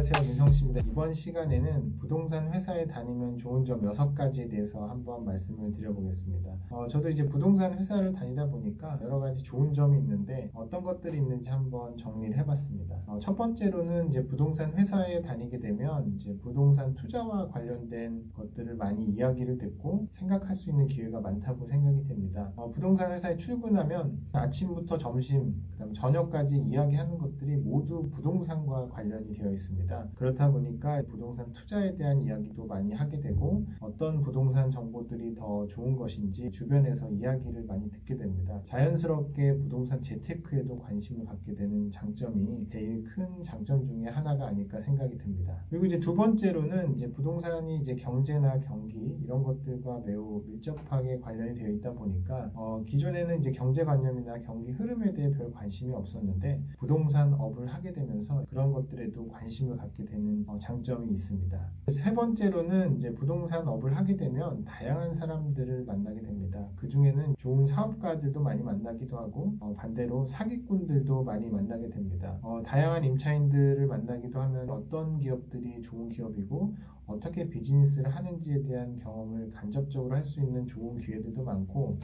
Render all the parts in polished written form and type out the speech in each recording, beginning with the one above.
안녕하세요, 민성씨입니다. 이번 시간에는 부동산 회사에 다니면 좋은 점 6가지에 대해서 한번 말씀을 드려보겠습니다. 저도 이제 부동산 회사를 다니다 보니까 여러 가지 좋은 점이 있는데 어떤 것들이 있는지 한번 정리를 해봤습니다. 첫 번째로는 이제 부동산 회사에 다니게 되면 이제 부동산 투자와 관련된 것들을 많이 이야기를 듣고 생각할 수 있는 기회가 많다고 생각이 됩니다. 부동산 회사에 출근하면 아침부터 점심, 그다음 저녁까지 이야기하는 것들이 모두 부동산과 관련이 되어 있습니다. 그렇다 보니까 부동산 투자에 대한 이야기도 많이 하게 되고 어떤 부동산 정보들이 더 좋은 것인지 주변에서 이야기를 많이 듣게 됩니다. 자연스럽게 부동산 재테크에도 관심을 갖게 되는 장점이 제일 큰 장점 중에 하나가 아닐까 생각이 듭니다. 그리고 이제 두 번째로는 이제 부동산이 이제 경제나 경기 이런 것들과 매우 밀접하게 관련이 되어 있다 보니까 기존에는 이제 경제관념이나 경기 흐름에 대해 별 관심이 없었는데 부동산 업을 하게 되면서 그런 것들에도 관심을 갖게 되는 장점이 있습니다. 세 번째로는 이제 부동산 업을 하게 되면 다양한 사람들을 만나게 됩니다. 그 중에는 좋은 사업가들도 많이 만나기도 하고 반대로 사기꾼들도 많이 만나게 됩니다. 다양한 임차인들을 만나기도 하면 어떤 기업들이 좋은 기업이고 어떻게 비즈니스를 하는지에 대한 경험을 간접적으로 할 수 있는 좋은 기회들도 많고,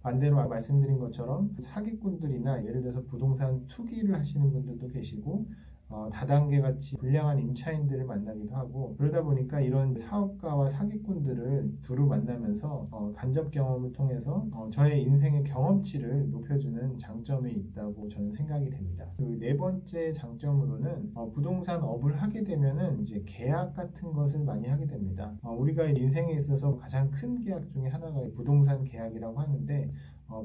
반대로 말씀드린 것처럼 사기꾼들이나 예를 들어서 부동산 투기를 하시는 분들도 계시고 다단계 같이 불량한 임차인들을 만나기도 하고, 그러다 보니까 이런 사업가와 사기꾼들을 두루 만나면서 간접 경험을 통해서 저의 인생의 경험치를 높여주는 장점이 있다고 저는 생각이 됩니다. 그 네 번째 장점으로는 부동산 업을 하게 되면은 이제 계약 같은 것을 많이 하게 됩니다. 우리가 인생에 있어서 가장 큰 계약 중에 하나가 부동산 계약이라고 하는데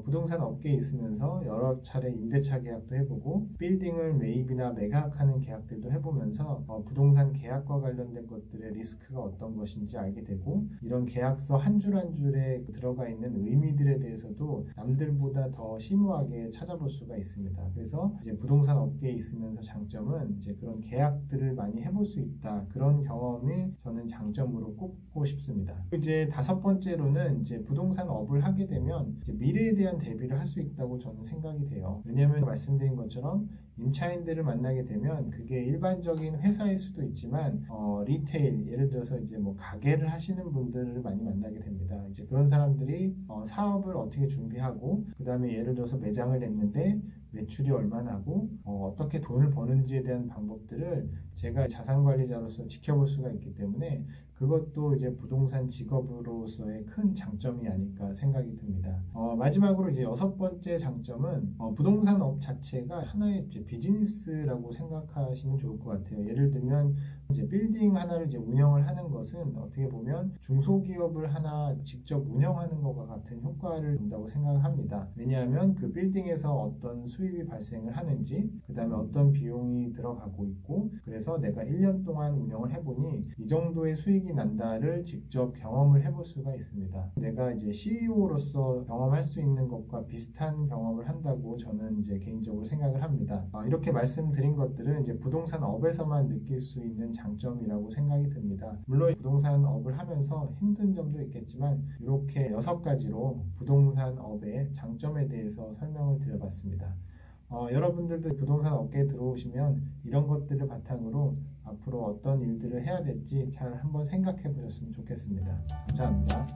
부동산 업계에 있으면서 여러 차례 임대차 계약도 해보고 빌딩을 매입이나 매각하는 계약들도 해보면서 부동산 계약과 관련된 것들의 리스크가 어떤 것인지 알게 되고, 이런 계약서 한 줄 한 줄에 들어가 있는 의미들에 대해서도 남들보다 더 심오하게 찾아볼 수가 있습니다. 그래서 이제 부동산 업계에 있으면서 장점은 이제 그런 계약들을 많이 해볼 수 있다, 그런 경험이 저는 장점으로 꼽고 싶습니다. 이제 다섯 번째로는 이제 부동산 업을 하게 되면 이제 미래에 대한 대비를 할 수 있다고 저는 생각이 돼요. 왜냐하면 말씀드린 것처럼 임차인들을 만나게 되면 그게 일반적인 회사일 수도 있지만 리테일, 예를 들어서 이제 뭐 가게를 하시는 분들을 많이 만나게 됩니다. 이제 그런 사람들이 사업을 어떻게 준비하고, 그 다음에 예를 들어서 매장을 냈는데 매출이 얼마나 하고 어떻게 돈을 버는지에 대한 방법들을 제가 자산관리자로서 지켜볼 수가 있기 때문에 그것도 이제 부동산 직업으로서의 큰 장점이 아닐까 생각이 듭니다. 마지막으로 이제 여섯 번째 장점은 부동산 업 자체가 하나의 이제 비즈니스라고 생각하시면 좋을 것 같아요. 예를 들면 이제 빌딩 하나를 이제 운영을 하는 것은 어떻게 보면 중소기업을 하나 직접 운영하는 것과 같은 효과를 준다고 생각을 합니다. 왜냐하면 그 빌딩에서 어떤 수입이 발생을 하는지, 그 다음에 어떤 비용이 들어가고 있고, 그래서 내가 1년 동안 운영을 해보니 이 정도의 수익이 난다를 직접 경험을 해볼 수가 있습니다. 내가 이제 CEO로서 경험할 수 있는 것과 비슷한 경험을 한다고 저는 이제 개인적으로 생각을 합니다. 이렇게 말씀드린 것들은 이제 부동산 업에서만 느낄 수 있는 장점이라고 생각이 듭니다. 물론 부동산 업을 하면서 힘든 점도 있겠지만 이렇게 6가지로 부동산 업의 장점에 대해서 설명을 드려봤습니다. 여러분들도 부동산 업계에 들어오시면 이런 것들을 바탕으로 앞으로 어떤 일들을 해야 될지 잘 한번 생각해 보셨으면 좋겠습니다. 감사합니다.